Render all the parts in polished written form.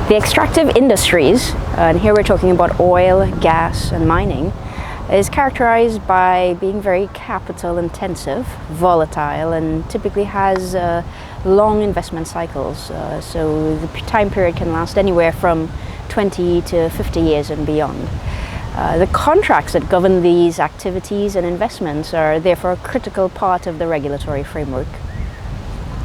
The extractive industries, and here we're talking about oil, gas and mining, is characterized by being very capital intensive, volatile, and typically has long investment cycles. So the time period can last anywhere from 20 to 50 years and beyond. The contracts that govern these activities and investments are therefore a critical part of the regulatory framework.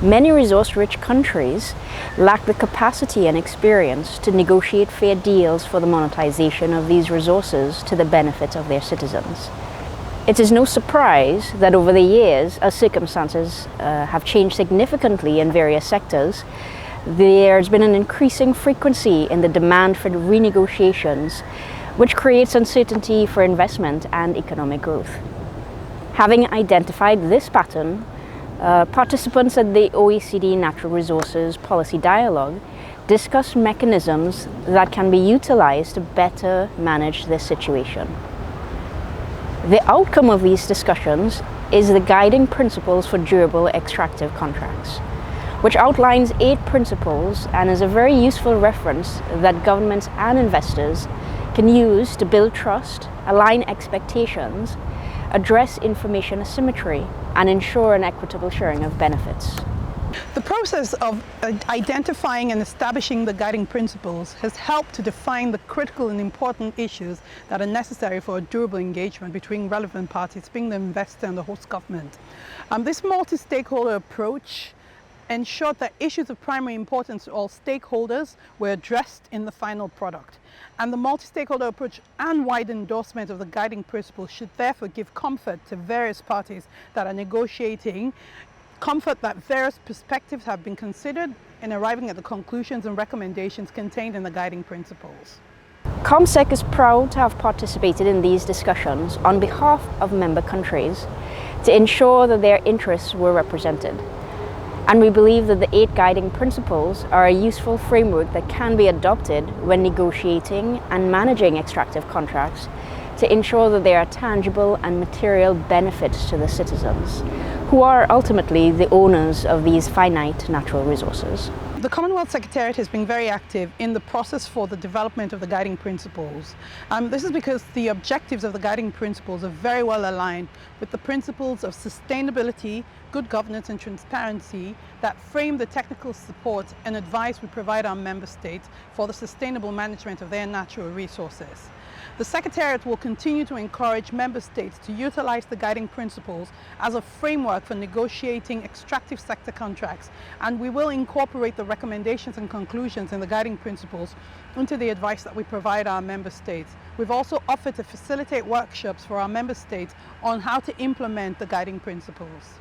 Many resource-rich countries lack the capacity and experience to negotiate fair deals for the monetization of these resources to the benefit of their citizens. It is no surprise that over the years, as circumstances have changed significantly in various sectors, there's been an increasing frequency in the demand for renegotiations, which creates uncertainty for investment and economic growth. Having identified this pattern, participants at the OECD Natural Resources Policy Dialogue discussed mechanisms that can be utilized to better manage this situation. The outcome of these discussions is the guiding principles for durable extractive contracts, which outlines 8 principles and is a very useful reference that governments and investors can use to build trust, align expectations, address information asymmetry, and ensure an equitable sharing of benefits. The process of identifying and establishing the guiding principles has helped to define the critical and important issues that are necessary for a durable engagement between relevant parties, being the investor and the host government. This multi-stakeholder approach ensured that issues of primary importance to all stakeholders were addressed in the final product. And the multi-stakeholder approach and wide endorsement of the guiding principles should therefore give comfort to various parties that are negotiating, comfort that various perspectives have been considered in arriving at the conclusions and recommendations contained in the guiding principles. ComSec is proud to have participated in these discussions on behalf of member countries to ensure that their interests were represented. And we believe that the 8 guiding principles are a useful framework that can be adopted when negotiating and managing extractive contracts to ensure that there are tangible and material benefits to the citizens, who are ultimately the owners of these finite natural resources. The Commonwealth Secretariat has been very active in the process for the development of the guiding principles. This is because the objectives of the guiding principles are very well aligned with the principles of sustainability, good governance and transparency that frame the technical support and advice we provide our member states for the sustainable management of their natural resources. The Secretariat will continue to encourage member states to utilize the guiding principles as a framework for negotiating extractive sector contracts, and we will incorporate the recommendations and conclusions in the guiding principles into the advice that we provide our member states. We've also offered to facilitate workshops for our member states on how to implement the guiding principles.